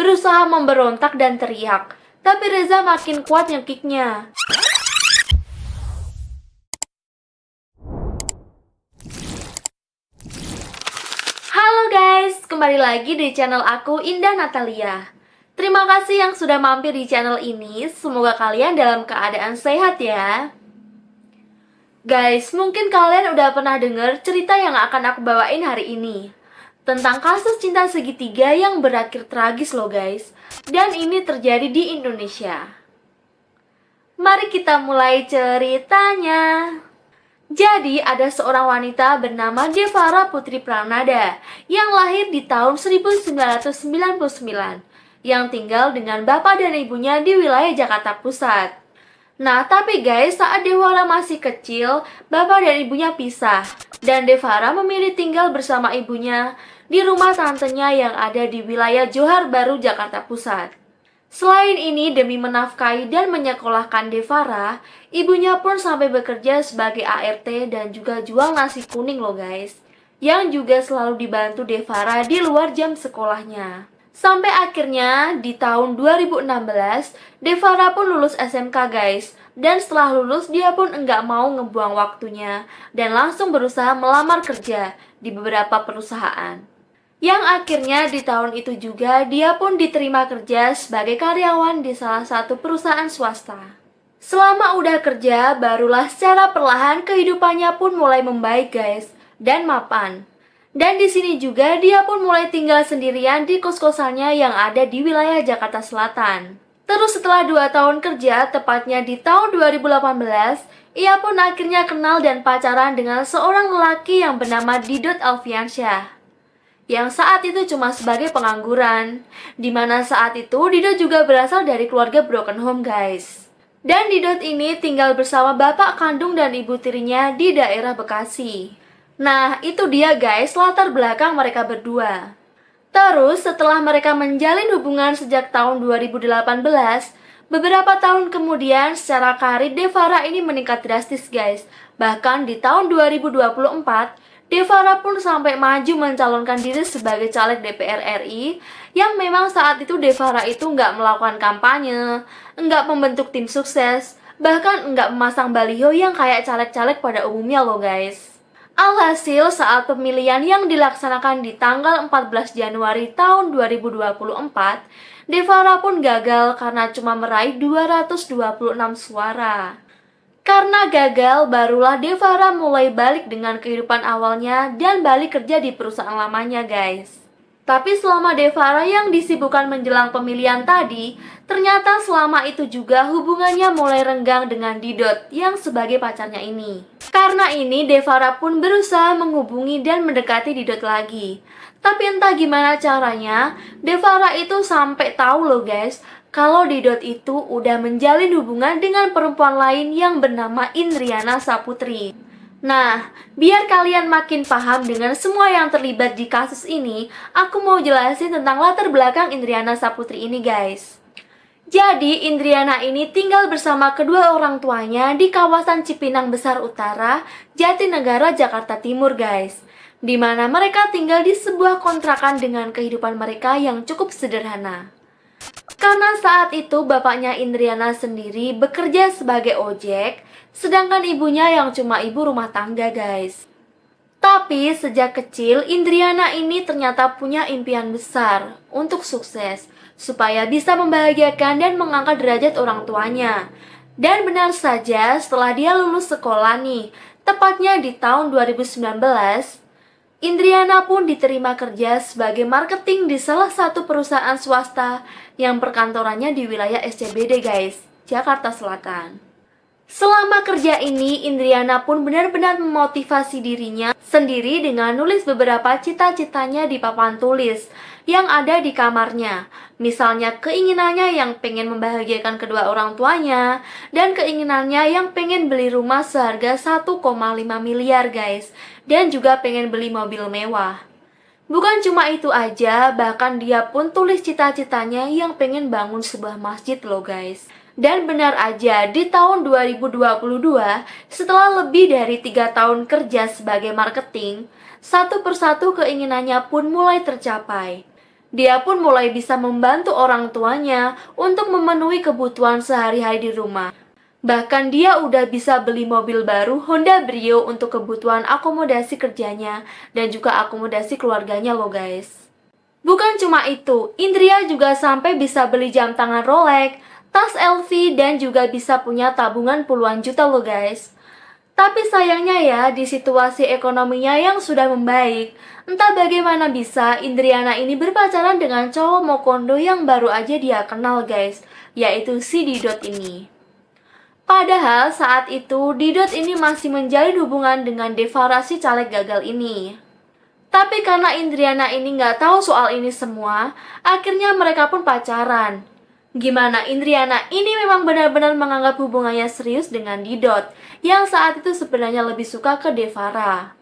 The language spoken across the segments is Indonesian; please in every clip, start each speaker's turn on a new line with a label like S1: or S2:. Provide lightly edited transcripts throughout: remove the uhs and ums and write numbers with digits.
S1: berusaha memberontak dan teriak. Tapi Reza makin kuat nyekiknya. Halo guys, kembali lagi di channel aku Indah Natalia. Terima kasih yang sudah mampir di channel ini. Semoga kalian dalam keadaan sehat ya. Guys, mungkin kalian udah pernah dengar cerita yang akan aku bawain hari ini. Tentang kasus cinta segitiga yang berakhir tragis loh guys. Dan ini terjadi di Indonesia. Mari kita mulai ceritanya. Jadi ada seorang wanita bernama Devara Putri Pranada yang lahir di tahun 1999 yang tinggal dengan bapak dan ibunya di wilayah Jakarta Pusat. Nah, tapi guys, saat Devara masih kecil, bapak dan ibunya pisah dan Devara memilih tinggal bersama ibunya di rumah tantenya yang ada di wilayah Johar Baru, Jakarta Pusat. Selain ini, demi menafkahi dan menyekolahkan Devara, ibunya pun sampai bekerja sebagai ART dan juga jual nasi kuning loh guys, yang juga selalu dibantu Devara di luar jam sekolahnya. Sampai akhirnya di tahun 2016, Devara pun lulus SMK guys. Dan setelah lulus, dia pun enggak mau ngebuang waktunya dan langsung berusaha melamar kerja di beberapa perusahaan. Yang akhirnya di tahun itu juga dia pun diterima kerja sebagai karyawan di salah satu perusahaan swasta. Selama udah kerja, barulah secara perlahan kehidupannya pun mulai membaik guys, dan mapan. Dan di sini juga dia pun mulai tinggal sendirian di kos-kosannya yang ada di wilayah Jakarta Selatan. Terus setelah 2 tahun kerja, tepatnya di tahun 2018, ia pun akhirnya kenal dan pacaran dengan seorang lelaki yang bernama Didot Alfiansyah. Yang saat itu cuma sebagai pengangguran, dimana saat itu Didot juga berasal dari keluarga broken home guys. Dan Didot ini tinggal bersama bapak kandung dan ibu tirinya di daerah Bekasi. Nah, itu dia guys latar belakang mereka berdua. Terus setelah mereka menjalin hubungan sejak tahun 2018, beberapa tahun kemudian secara karir Devara ini meningkat drastis guys. Bahkan di tahun 2024, Devara pun sampai maju mencalonkan diri sebagai caleg DPR RI, yang memang saat itu Devara itu nggak melakukan kampanye, nggak membentuk tim sukses, bahkan nggak memasang baliho yang kayak caleg-caleg pada umumnya loh guys. Alhasil saat pemilihan yang dilaksanakan di tanggal 14 Januari tahun 2024, Devara pun gagal karena cuma meraih 226 suara. Karena gagal, barulah Devara mulai balik dengan kehidupan awalnya dan balik kerja di perusahaan lamanya guys. Tapi selama Devara yang disibukkan menjelang pemilihan tadi, ternyata selama itu juga hubungannya mulai renggang dengan Didot yang sebagai pacarnya ini. Karena ini, Devara pun berusaha menghubungi dan mendekati Didot lagi. Tapi entah gimana caranya, Devara itu sampai tahu loh guys, kalau Didot itu udah menjalin hubungan dengan perempuan lain yang bernama Indriana Saputri. Nah, biar kalian makin paham dengan semua yang terlibat di kasus ini, aku mau jelasin tentang latar belakang Indriana Saputri ini guys. Jadi, Indriana ini tinggal bersama kedua orang tuanya di kawasan Cipinang Besar Utara, Jatinegara, Jakarta Timur guys. Di mana mereka tinggal di sebuah kontrakan dengan kehidupan mereka yang cukup sederhana. Karena saat itu bapaknya Indriana sendiri bekerja sebagai ojek, sedangkan ibunya yang cuma ibu rumah tangga guys. Tapi sejak kecil Indriana ini ternyata punya impian besar untuk sukses, supaya bisa membahagiakan dan mengangkat derajat orang tuanya. Dan benar saja setelah dia lulus sekolah nih, tepatnya di tahun 2019, Indriana pun diterima kerja sebagai marketing di salah satu perusahaan swasta yang perkantorannya di wilayah SCBD guys, Jakarta Selatan. Selama kerja ini, Indriana pun benar-benar memotivasi dirinya sendiri dengan nulis beberapa cita-citanya di papan tulis yang ada di kamarnya. Misalnya keinginannya yang pengen membahagiakan kedua orang tuanya, dan keinginannya yang pengen beli rumah seharga 1,5 miliar guys, dan juga pengen beli mobil mewah. Bukan cuma itu aja, bahkan dia pun tulis cita-citanya yang pengen bangun sebuah masjid loh guys. Dan benar aja, di tahun 2022, setelah lebih dari 3 tahun kerja sebagai marketing, satu persatu keinginannya pun mulai tercapai. Dia pun mulai bisa membantu orang tuanya untuk memenuhi kebutuhan sehari-hari di rumah. Bahkan dia udah bisa beli mobil baru Honda Brio untuk kebutuhan akomodasi kerjanya dan juga akomodasi keluarganya loh guys. Bukan cuma itu, Indria juga sampai bisa beli jam tangan Rolex, tas LV, dan juga bisa punya tabungan puluhan juta loh guys. Tapi sayangnya ya, di situasi ekonominya yang sudah membaik, entah bagaimana bisa Indriana ini berpacaran dengan cowok Mokondo yang baru aja dia kenal guys, yaitu si Didot ini. Padahal saat itu Didot ini masih menjalin hubungan dengan Devara si caleg gagal ini. Tapi karena Indriana ini nggak tahu soal ini semua, akhirnya mereka pun pacaran. Gimana Indriana ini memang benar-benar menganggap hubungannya serius dengan Didot, yang saat itu sebenarnya lebih suka ke Devara.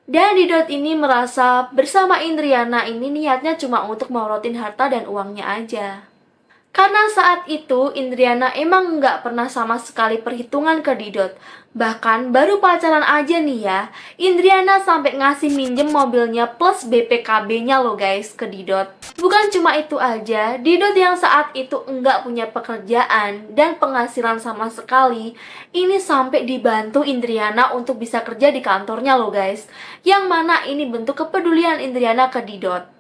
S1: Dan Didot ini merasa bersama Indriana ini niatnya cuma untuk morotin harta dan uangnya aja. Karena saat itu Indriana emang nggak pernah sama sekali perhitungan ke Didot. Bahkan baru pacaran aja nih ya, Indriana sampai ngasih minjem mobilnya plus BPKB-nya loh guys ke Didot. Bukan cuma itu aja, Didot yang saat itu nggak punya pekerjaan dan penghasilan sama sekali, ini sampai dibantu Indriana untuk bisa kerja di kantornya loh guys. Yang mana ini bentuk kepedulian Indriana ke Didot.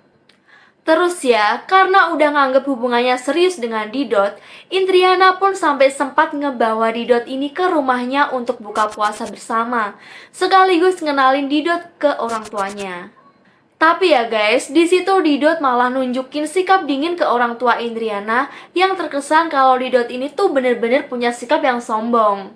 S1: Terus ya, karena udah nganggep hubungannya serius dengan Didot, Indriana pun sampai sempat ngebawa Didot ini ke rumahnya untuk buka puasa bersama, sekaligus ngenalin Didot ke orang tuanya. Tapi ya guys, di situ Didot malah nunjukin sikap dingin ke orang tua Indriana yang terkesan kalau Didot ini tuh bener-bener punya sikap yang sombong.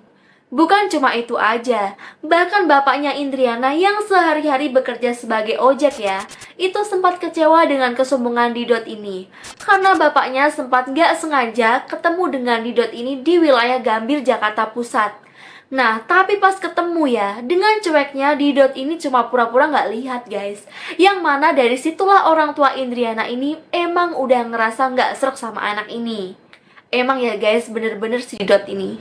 S1: Bukan cuma itu aja, bahkan bapaknya Indriana yang sehari-hari bekerja sebagai ojek ya, itu sempat kecewa dengan kesombongan Didot ini. Karena bapaknya sempat gak sengaja ketemu dengan Didot ini di wilayah Gambir, Jakarta Pusat. Nah, tapi pas ketemu ya, dengan cueknya Didot ini cuma pura-pura gak lihat guys. Yang mana dari situlah orang tua Indriana ini emang udah ngerasa gak srek sama anak ini. Emang ya guys, bener-bener si Didot ini.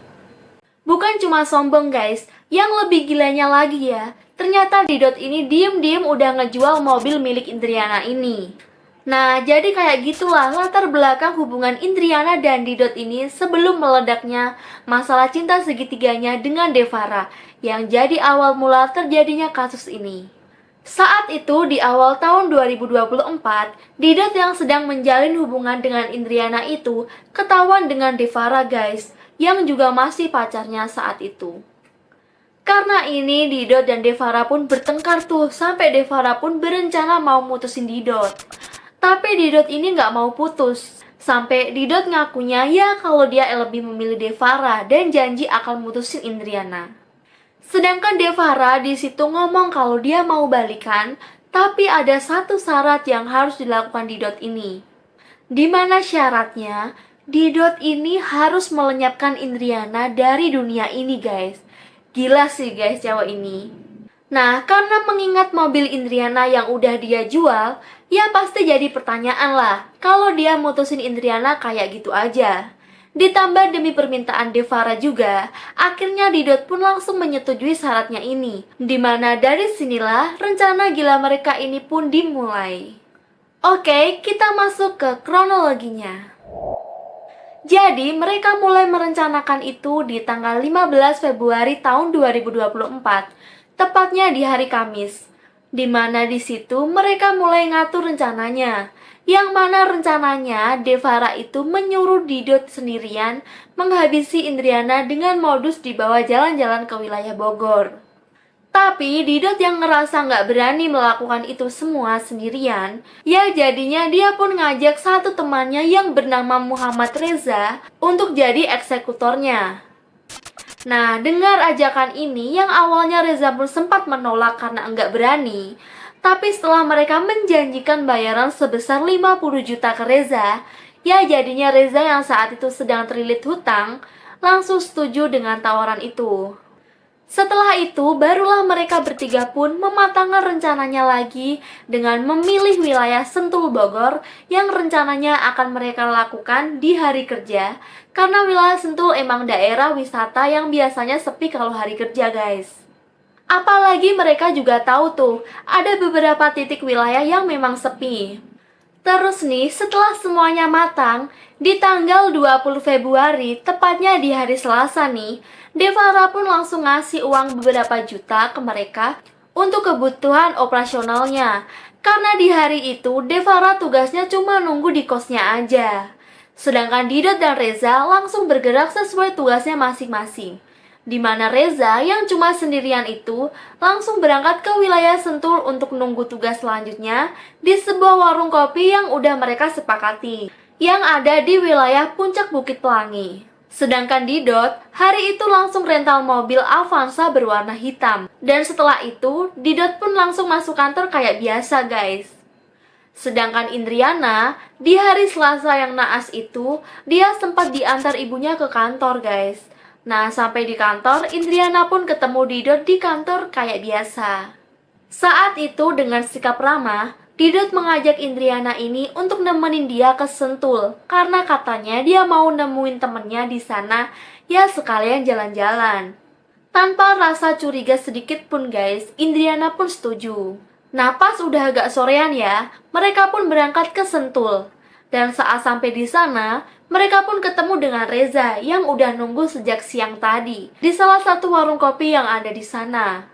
S1: Bukan cuma sombong guys, yang lebih gilanya lagi ya, ternyata Didot ini diem-diem udah ngejual mobil milik Indriana ini. Nah, jadi kayak gitulah latar belakang hubungan Indriana dan Didot ini sebelum meledaknya masalah cinta segitiganya dengan Devara, yang jadi awal mula terjadinya kasus ini. Saat itu di awal tahun 2024, Didot yang sedang menjalin hubungan dengan Indriana itu ketahuan dengan Devara guys, yang juga masih pacarnya saat itu. Karena ini Didot dan Devara pun bertengkar tuh, sampai Devara pun berencana mau mutusin Didot. Tapi Didot ini nggak mau putus, sampai Didot ngakunya ya kalau dia lebih memilih Devara dan janji akan mutusin Indriana. Sedangkan Devara di situ ngomong kalau dia mau balikan, tapi ada satu syarat yang harus dilakukan Didot ini. Dimana syaratnya, Didot ini harus melenyapkan Indriana dari dunia ini guys. Gila sih guys cewek ini. Nah, karena mengingat mobil Indriana yang udah dia jual, ya pasti jadi pertanyaan lah kalau dia mutusin Indriana kayak gitu aja. Ditambah demi permintaan Devara juga, akhirnya Didot pun langsung menyetujui syaratnya ini. Dimana dari sinilah rencana gila mereka ini pun dimulai. Oke, kita masuk ke kronologinya. Jadi, mereka mulai merencanakan itu di tanggal 15 Februari tahun 2024, tepatnya di hari Kamis. Di mana di situ mereka mulai ngatur rencananya. Yang mana rencananya Devara itu menyuruh Didot sendirian menghabisi Indriana dengan modus dibawa jalan-jalan ke wilayah Bogor. Tapi Didot yang ngerasa nggak berani melakukan itu semua sendirian, ya jadinya dia pun ngajak satu temannya yang bernama Muhammad Reza untuk jadi eksekutornya. Nah, dengar ajakan ini yang awalnya Reza pun sempat menolak karena nggak berani. Tapi setelah mereka menjanjikan bayaran sebesar 50 juta ke Reza, ya jadinya Reza yang saat itu sedang terlilit hutang, langsung setuju dengan tawaran itu. Setelah itu, barulah mereka bertiga pun mematangkan rencananya lagi dengan memilih wilayah Sentul Bogor yang rencananya akan mereka lakukan di hari kerja. Karena wilayah Sentul emang daerah wisata yang biasanya sepi kalau hari kerja guys. Apalagi mereka juga tahu tuh, ada beberapa titik wilayah yang memang sepi. Terus nih, setelah semuanya matang, di tanggal 20 Februari, tepatnya di hari Selasa nih, Devara pun langsung ngasih uang beberapa juta ke mereka untuk kebutuhan operasionalnya. Karena di hari itu, Devara tugasnya cuma nunggu di kosnya aja. Sedangkan Didot dan Reza langsung bergerak sesuai tugasnya masing-masing. Di mana Reza yang cuma sendirian itu langsung berangkat ke wilayah Sentul untuk nunggu tugas selanjutnya di sebuah warung kopi yang udah mereka sepakati, yang ada di wilayah puncak Bukit Pelangi. Sedangkan Didot hari itu langsung rental mobil Avanza berwarna hitam. Dan setelah itu, Didot pun langsung masuk kantor kayak biasa guys. Sedangkan Indriana, di hari Selasa yang naas itu, dia sempat diantar ibunya ke kantor guys. Nah, sampai di kantor, Indriana pun ketemu Didot di kantor kayak biasa. Saat itu dengan sikap ramah, Didot mengajak Indriana ini untuk nemenin dia ke Sentul. Karena katanya dia mau nemuin temennya di sana, ya sekalian jalan-jalan. Tanpa rasa curiga sedikit pun guys, Indriana pun setuju. Nah pas udah agak sorean ya, mereka pun berangkat ke Sentul. Dan saat sampai di sana, mereka pun ketemu dengan Reza yang udah nunggu sejak siang tadi di salah satu warung kopi yang ada di sana.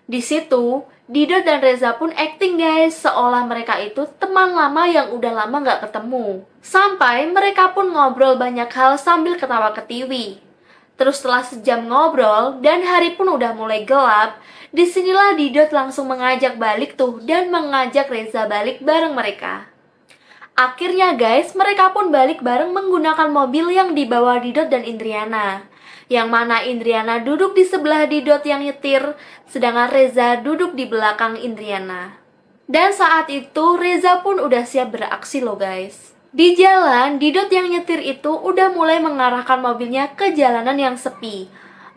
S1: Di situ, Didot dan Reza pun acting guys, seolah mereka itu teman lama yang udah lama gak ketemu. Sampai mereka pun ngobrol banyak hal sambil ketawa ketiwi. Terus setelah sejam ngobrol dan hari pun udah mulai gelap, disinilah Didot langsung mengajak balik tuh dan mengajak Reza balik bareng mereka. Akhirnya guys, mereka pun balik bareng menggunakan mobil yang dibawa Didot dan Indriana. Yang mana Indriana duduk di sebelah Didot yang nyetir, sedangkan Reza duduk di belakang Indriana. Dan saat itu Reza pun udah siap beraksi loh guys. Di jalan, Didot yang nyetir itu udah mulai mengarahkan mobilnya ke jalanan yang sepi.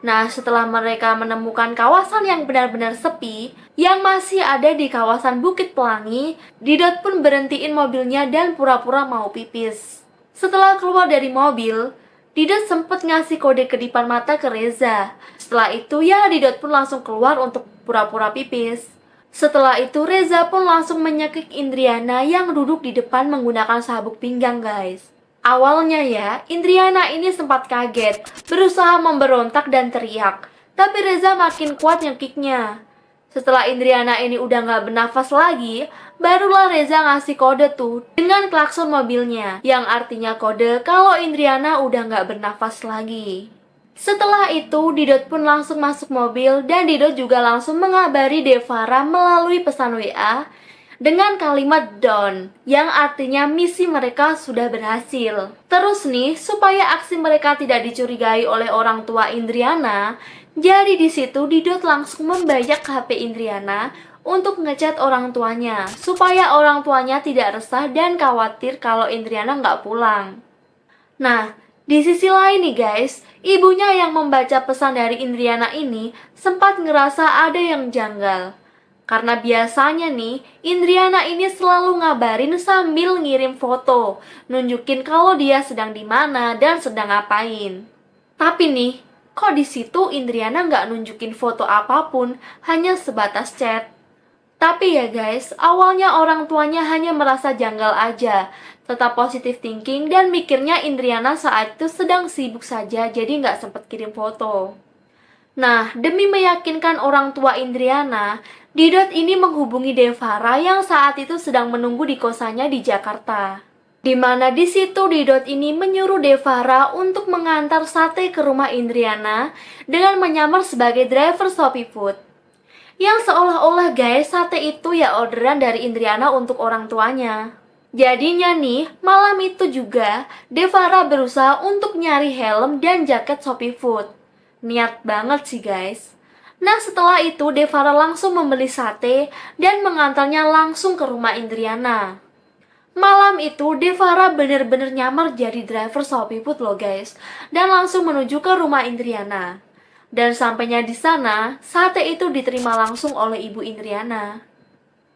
S1: Nah, setelah mereka menemukan kawasan yang benar-benar sepi, yang masih ada di kawasan Bukit Pelangi, Didot pun berhentiin mobilnya dan pura-pura mau pipis. Setelah keluar dari mobil, Didot sempet ngasih kode kedipan mata ke Reza. Setelah itu ya Didot pun langsung keluar untuk pura-pura pipis. Setelah itu Reza pun langsung menyekik Indriana yang duduk di depan menggunakan sabuk pinggang guys. Awalnya ya, Indriana ini sempat kaget, berusaha memberontak dan teriak. Tapi Reza makin kuat nyekiknya. Setelah Indriana ini udah gak bernafas lagi, barulah Reza ngasih kode tuh dengan klakson mobilnya, yang artinya kode kalau Indriana udah gak bernafas lagi. Setelah itu, Didot pun langsung masuk mobil dan Didot juga langsung mengabari Devara melalui pesan WA dengan kalimat done, yang artinya misi mereka sudah berhasil. Terus nih, supaya aksi mereka tidak dicurigai oleh orang tua Indriana, jadi di situ Didot langsung membajak HP Indriana untuk ngechat orang tuanya, supaya orang tuanya tidak resah dan khawatir kalau Indriana nggak pulang. Nah, di sisi lain nih guys, ibunya yang membaca pesan dari Indriana ini sempat ngerasa ada yang janggal. Karena biasanya nih, Indriana ini selalu ngabarin sambil ngirim foto, nunjukin kalau dia sedang di mana dan sedang ngapain. Tapi nih, kok di situ Indriana nggak nunjukin foto apapun, hanya sebatas chat. Tapi ya guys, awalnya orang tuanya hanya merasa janggal aja, tetap positive thinking dan mikirnya Indriana saat itu sedang sibuk saja, jadi nggak sempet kirim foto. Nah, demi meyakinkan orang tua Indriana, Didot ini menghubungi Devara yang saat itu sedang menunggu di kosannya di Jakarta. Di mana di situ Didot ini menyuruh Devara untuk mengantar sate ke rumah Indriana dengan menyamar sebagai driver Shopee Food. Yang seolah-olah guys, sate itu ya orderan dari Indriana untuk orang tuanya. Jadinya nih, malam itu juga Devara berusaha untuk nyari helm dan jaket Shopee Food. Niat banget sih guys. Nah setelah itu Devara langsung membeli sate dan mengantarnya langsung ke rumah Indriana. Malam itu Devara bener-bener nyamar jadi driver Shopee Food loh guys, dan langsung menuju ke rumah Indriana. Dan sampainya di sana, sate itu diterima langsung oleh ibu Indriana.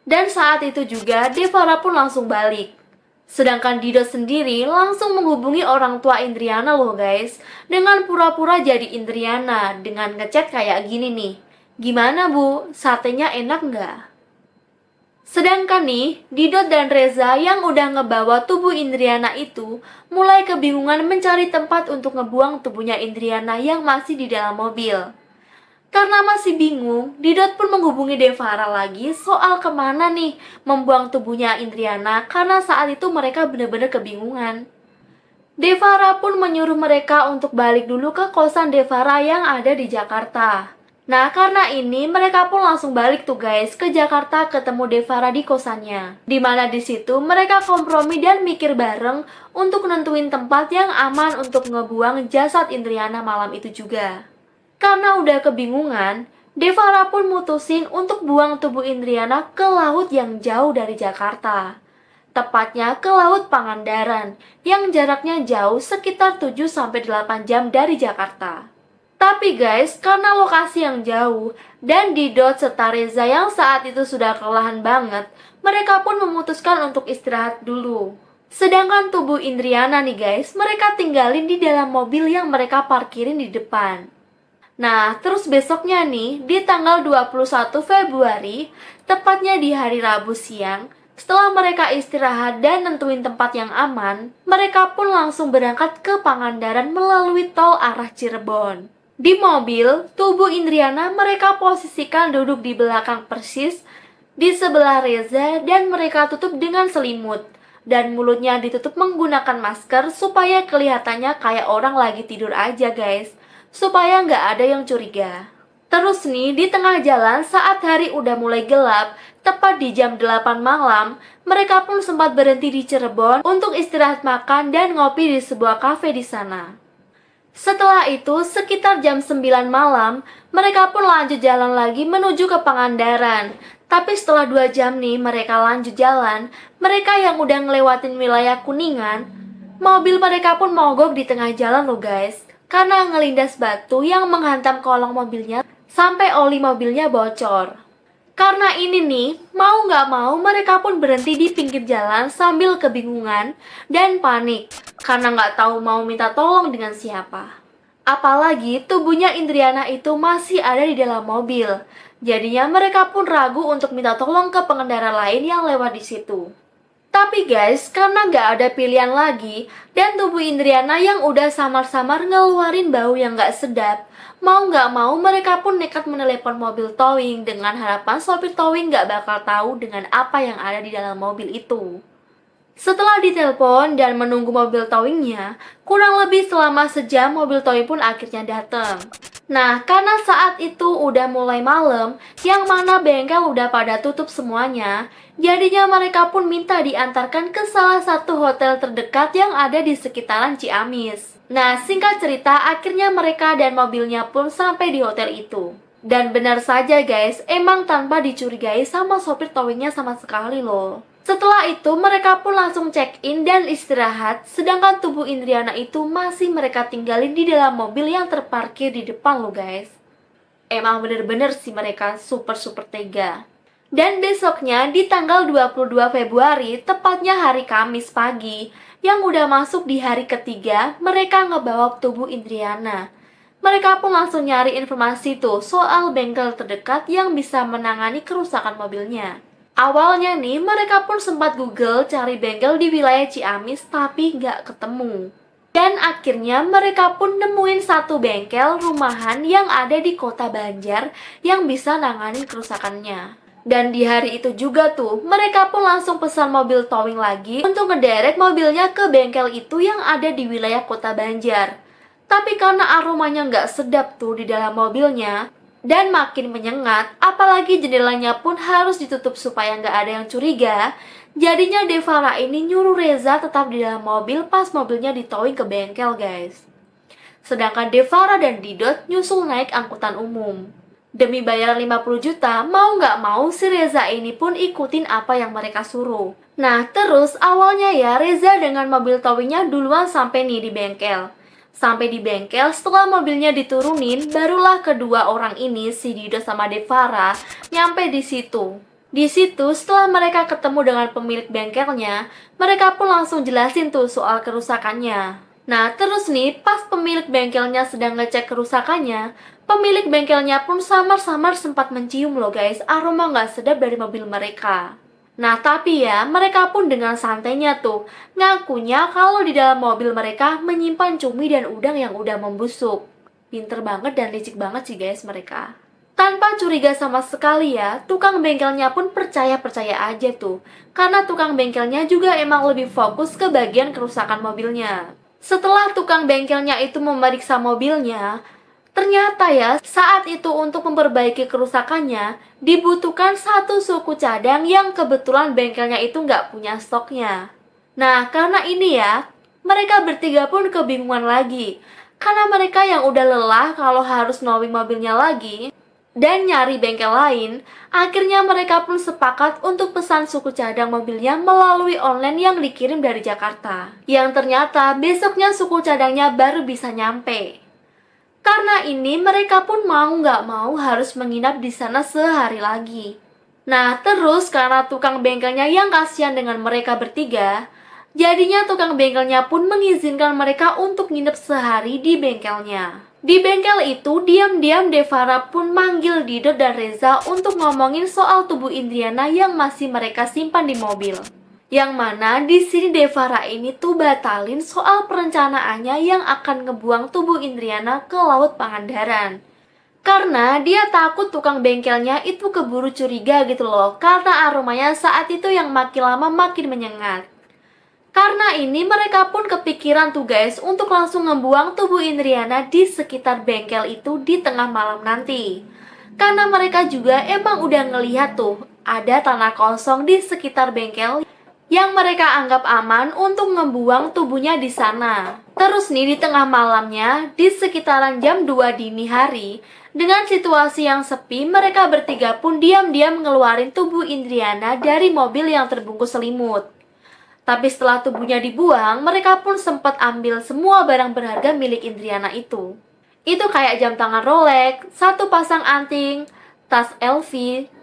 S1: Dan saat itu juga Devara pun langsung balik. Sedangkan Didot sendiri langsung menghubungi orang tua Indriana loh guys, dengan pura-pura jadi Indriana dengan ngechat kayak gini nih. Gimana bu, satenya enak nggak? Sedangkan nih, Didot dan Reza yang udah ngebawa tubuh Indriana itu mulai kebingungan mencari tempat untuk ngebuang tubuhnya Indriana yang masih di dalam mobil. Karena masih bingung, Didot pun menghubungi Devara lagi soal kemana nih membuang tubuhnya Indriana karena saat itu mereka benar-benar kebingungan. Devara pun menyuruh mereka untuk balik dulu ke kosan Devara yang ada di Jakarta. Nah, karena ini mereka pun langsung balik tuh guys ke Jakarta ketemu Devara di kosannya. Dimana di situ mereka kompromi dan mikir bareng untuk nentuin tempat yang aman untuk ngebuang jasad Indriana malam itu juga. Karena udah kebingungan, Devara pun mutusin untuk buang tubuh Indriana ke laut yang jauh dari Jakarta. Tepatnya ke Laut Pangandaran yang jaraknya jauh sekitar 7-8 jam dari Jakarta. Tapi guys, karena lokasi yang jauh dan Didot serta Reza yang saat itu sudah kelelahan banget, mereka pun memutuskan untuk istirahat dulu. Sedangkan tubuh Indriana nih guys, mereka tinggalin di dalam mobil yang mereka parkirin di depan. Nah, terus besoknya nih, di tanggal 21 Februari, tepatnya di hari Rabu siang, setelah mereka istirahat dan nentuin tempat yang aman, mereka pun langsung berangkat ke Pangandaran melalui tol arah Cirebon. Di mobil, tubuh Indriana mereka posisikan duduk di belakang persis, di sebelah Reza dan mereka tutup dengan selimut. Dan mulutnya ditutup menggunakan masker supaya kelihatannya kayak orang lagi tidur aja guys. Supaya nggak ada yang curiga. Terus nih, di tengah jalan saat hari udah mulai gelap, tepat di jam 8 malam, mereka pun sempat berhenti di Cirebon untuk istirahat makan dan ngopi di sebuah kafe di sana. Setelah itu, sekitar jam 9 malam, mereka pun lanjut jalan lagi menuju ke Pangandaran. Tapi setelah 2 jam nih mereka lanjut jalan, mereka yang udah ngelewatin wilayah Kuningan, mobil mereka pun mogok di tengah jalan loh guys. Karena ngelindas batu yang menghantam kolong mobilnya sampai oli mobilnya bocor. Karena ini nih, mau nggak mau mereka pun berhenti di pinggir jalan sambil kebingungan dan panik karena nggak tahu mau minta tolong dengan siapa. Apalagi tubuhnya Indriana itu masih ada di dalam mobil. Jadinya mereka pun ragu untuk minta tolong ke pengendara lain yang lewat di situ. Tapi guys, karena nggak ada pilihan lagi, dan tubuh Indriana yang udah samar-samar ngeluarin bau yang nggak sedap, mau nggak mau mereka pun nekat menelepon mobil towing dengan harapan sopir towing nggak bakal tahu dengan apa yang ada di dalam mobil itu. Setelah ditelepon dan menunggu mobil towingnya, kurang lebih selama sejam mobil towing pun akhirnya datang. Nah, karena saat itu udah mulai malam, yang mana bengkel udah pada tutup semuanya, jadinya mereka pun minta diantarkan ke salah satu hotel terdekat yang ada di sekitaran Ciamis. Nah, singkat cerita, akhirnya mereka dan mobilnya pun sampai di hotel itu. Dan benar saja guys, emang tanpa dicurigai sama sopir towingnya sama sekali loh. Setelah itu, mereka pun langsung check-in dan istirahat, sedangkan tubuh Indriana itu masih mereka tinggalin di dalam mobil yang terparkir di depan loh guys. Emang bener-bener sih mereka super tega. Dan besoknya di tanggal 22 Februari, tepatnya hari Kamis pagi, yang udah masuk di hari ketiga, mereka ngebawa tubuh Indriana. Mereka pun langsung nyari informasi tuh soal bengkel terdekat yang bisa menangani kerusakan mobilnya. Awalnya nih, mereka pun sempat Google cari bengkel di wilayah Ciamis tapi nggak ketemu. Dan akhirnya mereka pun nemuin satu bengkel rumahan yang ada di kota Banjar yang bisa nanganin kerusakannya. Dan di hari itu juga tuh, mereka pun langsung pesan mobil towing lagi untuk ngederek mobilnya ke bengkel itu yang ada di wilayah kota Banjar. Tapi karena aromanya nggak sedap tuh di dalam mobilnya, dan makin menyengat, apalagi jendelanya pun harus ditutup supaya nggak ada yang curiga, jadinya Devara ini nyuruh Reza tetap di dalam mobil pas mobilnya ditowing ke bengkel guys. Sedangkan Devara dan Didot nyusul naik angkutan umum. Demi bayaran 50 juta, mau nggak mau si Reza ini pun ikutin apa yang mereka suruh. Nah, terus awalnya ya Reza dengan mobil towingnya duluan sampai nih di bengkel. Sampai di bengkel, setelah mobilnya diturunin, barulah kedua orang ini, si Didot sama Devara, nyampe di situ. Di situ, setelah mereka ketemu dengan pemilik bengkelnya, mereka pun langsung jelasin tuh soal kerusakannya. Nah, terus nih, pas pemilik bengkelnya sedang ngecek kerusakannya, pemilik bengkelnya pun samar-samar sempat mencium loh guys, aroma nggak sedap dari mobil mereka. Nah, tapi ya, mereka pun dengan santainya tuh, ngakunya kalau di dalam mobil mereka menyimpan cumi dan udang yang udah membusuk. Pinter banget dan licik banget sih guys mereka. Tanpa curiga sama sekali ya, tukang bengkelnya pun percaya-percaya aja tuh. Karena tukang bengkelnya juga emang lebih fokus ke bagian kerusakan mobilnya. Setelah tukang bengkelnya itu memeriksa mobilnya, ternyata ya, saat itu untuk memperbaiki kerusakannya, dibutuhkan satu suku cadang yang kebetulan bengkelnya itu nggak punya stoknya. Nah, karena ini ya, mereka bertiga pun kebingungan lagi. Karena mereka yang udah lelah kalau harus knowing mobilnya lagi, dan nyari bengkel lain, akhirnya mereka pun sepakat untuk pesan suku cadang mobilnya melalui online yang dikirim dari Jakarta. Yang ternyata besoknya suku cadangnya baru bisa nyampe. Karena ini mereka pun mau nggak mau harus menginap di sana sehari lagi. Nah terus karena tukang bengkelnya yang kasihan dengan mereka bertiga, jadinya tukang bengkelnya pun mengizinkan mereka untuk nginep sehari di bengkelnya. Di bengkel itu diam-diam Devara pun manggil Didot dan Reza untuk ngomongin soal tubuh Indriana yang masih mereka simpan di mobil. Yang mana di sini Devara ini tuh batalin soal perencanaannya yang akan ngebuang tubuh Indriana ke Laut Pangandaran. Karena dia takut tukang bengkelnya itu keburu curiga gitu loh, karena aromanya saat itu yang makin lama makin menyengat. Karena ini mereka pun kepikiran tuh guys untuk langsung ngebuang tubuh Indriana di sekitar bengkel itu di tengah malam nanti. Karena mereka juga emang udah ngelihat tuh ada tanah kosong di sekitar bengkel yang mereka anggap aman untuk ngebuang tubuhnya di sana. Terus nih di tengah malamnya, di sekitaran jam 2 dini hari, dengan situasi yang sepi, mereka bertiga pun diam-diam ngeluarin tubuh Indriana dari mobil yang terbungkus selimut. Tapi setelah tubuhnya dibuang, mereka pun sempat ambil semua barang berharga milik Indriana itu. Itu kayak jam tangan Rolex, satu pasang anting, tas LV,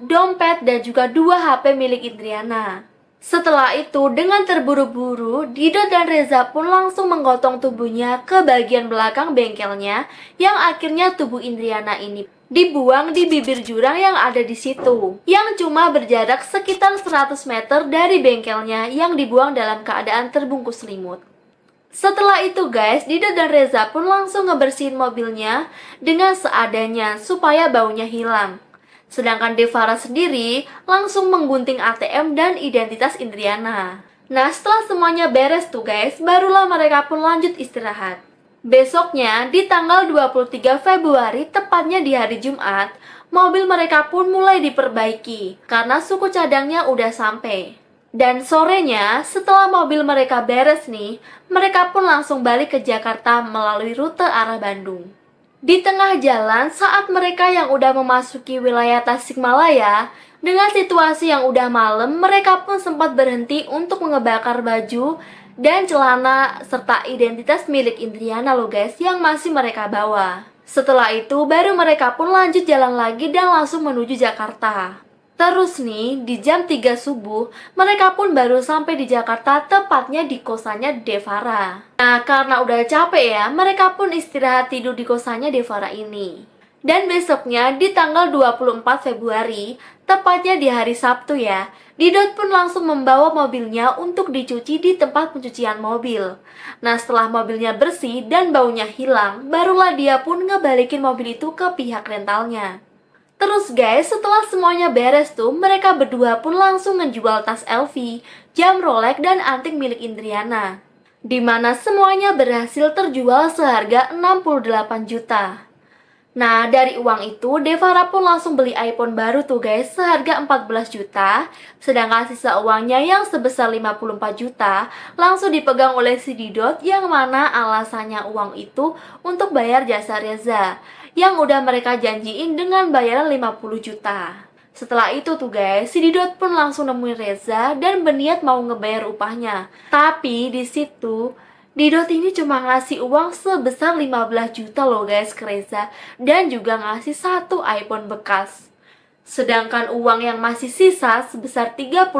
S1: dompet, dan juga 2 HP milik Indriana. Setelah itu, dengan terburu-buru, Didot dan Reza pun langsung menggotong tubuhnya ke bagian belakang bengkelnya, yang akhirnya tubuh Indriana ini dibuang di bibir jurang yang ada di situ, yang cuma berjarak sekitar 100 meter dari bengkelnya yang dibuang dalam keadaan terbungkus selimut. Setelah itu guys, Didot dan Reza pun langsung ngebersihin mobilnya dengan seadanya supaya baunya hilang. Sedangkan Devara sendiri langsung menggunting ATM dan identitas Indriana. Nah setelah semuanya beres tuh guys, barulah mereka pun lanjut istirahat. Besoknya di tanggal 23 Februari, tepatnya di hari Jumat, mobil mereka pun mulai diperbaiki karena suku cadangnya udah sampai. Dan sorenya setelah mobil mereka beres nih, mereka pun langsung balik ke Jakarta melalui rute arah Bandung. Di tengah jalan saat mereka yang udah memasuki wilayah Tasikmalaya, dengan situasi yang udah malam, mereka pun sempat berhenti untuk mengebakar baju dan celana serta identitas milik Indriana loh guys yang masih mereka bawa. Setelah itu baru mereka pun lanjut jalan lagi dan langsung menuju Jakarta. Terus nih, di jam 3 subuh, mereka pun baru sampai di Jakarta, tepatnya di kosannya Devara. Nah, karena udah capek ya, mereka pun istirahat tidur di kosannya Devara ini. Dan besoknya, di tanggal 24 Februari, tepatnya di hari Sabtu ya, Didot pun langsung membawa mobilnya untuk dicuci di tempat pencucian mobil. Nah, setelah mobilnya bersih dan baunya hilang, barulah dia pun ngebalikin mobil itu ke pihak rentalnya. Terus guys, setelah semuanya beres tuh, mereka berdua pun langsung menjual tas LV, jam Rolex, dan anting milik Indriana. Dimana semuanya berhasil terjual seharga 68 juta. Nah, dari uang itu, Devara pun langsung beli iPhone baru tuh guys, seharga 14 juta. Sedangkan sisa uangnya yang sebesar 54 juta, langsung dipegang oleh si Didot, yang mana alasannya uang itu untuk bayar jasa Reza, yang udah mereka janjiin dengan bayaran 50 juta. Setelah itu tuh guys, si Didot pun langsung nemuin Reza dan berniat mau ngebayar upahnya. Tapi di situ Didot ini cuma ngasih uang sebesar 15 juta loh guys ke Reza, dan juga ngasih satu iPhone bekas. Sedangkan uang yang masih sisa sebesar 31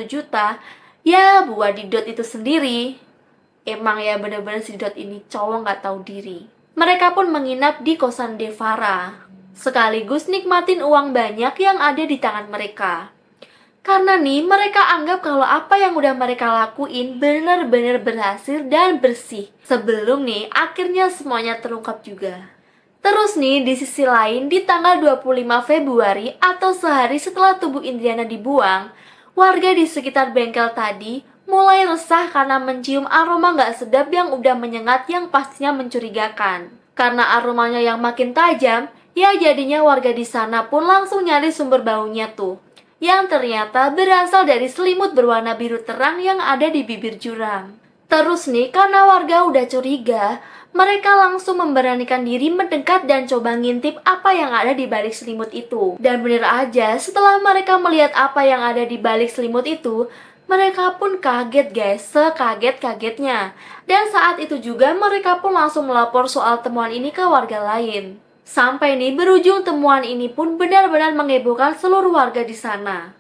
S1: juta, ya buat Didot itu sendiri. Emang ya bener-bener si Didot ini cowok gak tahu diri. Mereka pun menginap di kosan Devara, sekaligus nikmatin uang banyak yang ada di tangan mereka. Karena nih mereka anggap kalau apa yang udah mereka lakuin bener-bener berhasil dan bersih. Sebelum nih akhirnya semuanya terungkap juga. Terus nih di sisi lain di tanggal 25 Februari atau sehari setelah tubuh Indriana dibuang, warga di sekitar bengkel tadi mulai resah karena mencium aroma gak sedap yang udah menyengat yang pastinya mencurigakan. Karena aromanya yang makin tajam, ya jadinya warga di sana pun langsung nyari sumber baunya tuh, yang ternyata berasal dari selimut berwarna biru terang yang ada di bibir jurang. Terus nih, karena warga udah curiga, mereka langsung memberanikan diri mendekat dan coba ngintip apa yang ada di balik selimut itu. Dan bener aja, setelah mereka melihat apa yang ada di balik selimut itu, mereka pun kaget guys, sekaget-kagetnya. Dan saat itu juga mereka pun langsung melapor soal temuan ini ke warga lain. Sampai nih berujung temuan ini pun benar-benar mengebohkan seluruh warga di sana.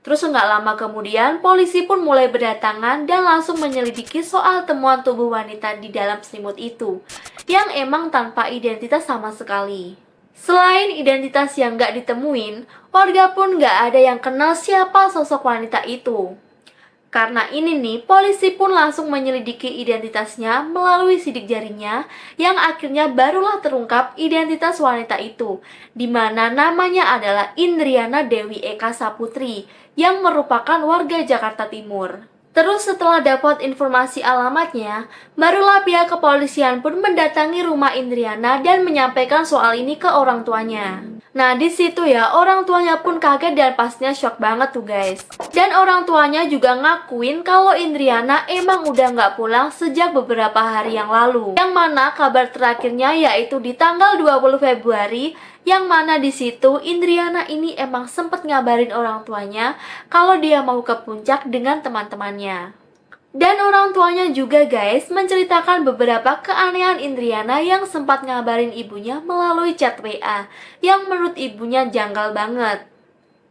S1: Terus nggak lama kemudian, polisi pun mulai berdatangan dan langsung menyelidiki soal temuan tubuh wanita di dalam selimut itu, yang emang tanpa identitas sama sekali. Selain identitas yang nggak ditemuin, warga pun nggak ada yang kenal siapa sosok wanita itu. Karena ini nih, polisi pun langsung menyelidiki identitasnya melalui sidik jarinya yang akhirnya barulah terungkap identitas wanita itu, di mana namanya adalah Indriana Dewi Eka Saputri yang merupakan warga Jakarta Timur. Terus setelah dapat informasi alamatnya, barulah pihak kepolisian pun mendatangi rumah Indriana dan menyampaikan soal ini ke orang tuanya. Nah di situ ya orang tuanya pun kaget dan pastinya shock banget tuh guys. Dan orang tuanya juga ngakuin kalau Indriana emang udah nggak pulang sejak beberapa hari yang lalu. Yang mana kabar terakhirnya yaitu di tanggal 20 Februari, yang mana di situ Indriana ini emang sempet ngabarin orang tuanya kalau dia mau ke puncak dengan teman-temannya. Dan orang tuanya juga guys menceritakan beberapa keanehan Indriana yang sempat ngabarin ibunya melalui chat WA yang menurut ibunya janggal banget.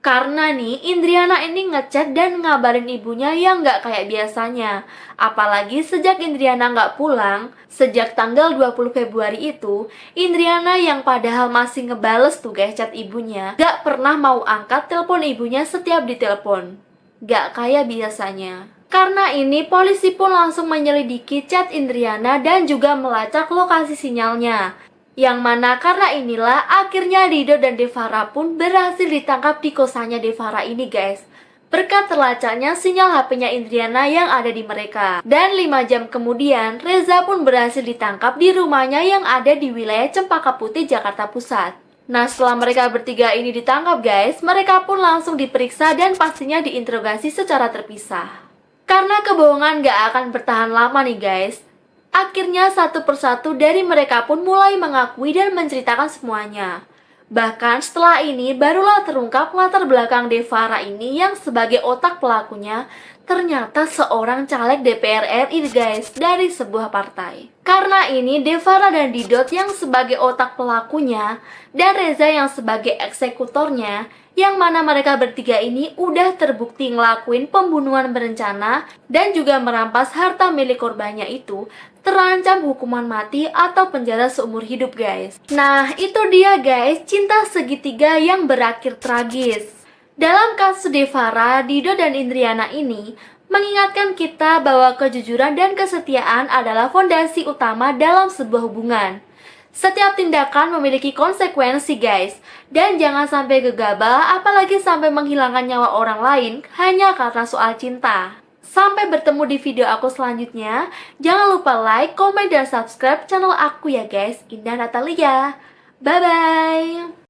S1: Karena nih Indriana ini ngechat dan ngabarin ibunya yang gak kayak biasanya. Apalagi sejak Indriana gak pulang, sejak tanggal 20 Februari itu, Indriana yang padahal masih ngebales tuh guys chat ibunya, gak pernah mau angkat telepon ibunya setiap ditelepon. Gak kayak biasanya. Karena ini polisi pun langsung menyelidiki chat Indriana dan juga melacak lokasi sinyalnya. Yang mana karena inilah akhirnya Dido dan Devara pun berhasil ditangkap di kosannya Devara ini guys. Berkat terlacaknya sinyal HP-nya Indriana yang ada di mereka. Dan 5 jam kemudian Reza pun berhasil ditangkap di rumahnya yang ada di wilayah Cempaka Putih, Jakarta Pusat. Nah setelah mereka bertiga ini ditangkap guys, mereka pun langsung diperiksa dan pastinya diinterogasi secara terpisah. Karena kebohongan gak akan bertahan lama nih guys, akhirnya satu persatu dari mereka pun mulai mengakui dan menceritakan semuanya. Bahkan setelah ini barulah terungkap latar belakang Devara ini yang sebagai otak pelakunya ternyata seorang caleg DPR RI guys dari sebuah partai. Karena ini Devara dan Didot yang sebagai otak pelakunya dan Reza yang sebagai eksekutornya, yang mana mereka bertiga ini udah terbukti ngelakuin pembunuhan berencana dan juga merampas harta milik korbannya itu, terancam hukuman mati atau penjara seumur hidup guys. Nah itu dia guys, cinta segitiga yang berakhir tragis. Dalam kasus Devara, Dido dan Indriana ini mengingatkan kita bahwa kejujuran dan kesetiaan adalah fondasi utama dalam sebuah hubungan. Setiap tindakan memiliki konsekuensi guys, dan jangan sampai gegabah apalagi sampai menghilangkan nyawa orang lain hanya karena soal cinta. Sampai bertemu di video aku selanjutnya. Jangan lupa like, komen, dan subscribe channel aku ya guys, Indah Natalia. Bye bye.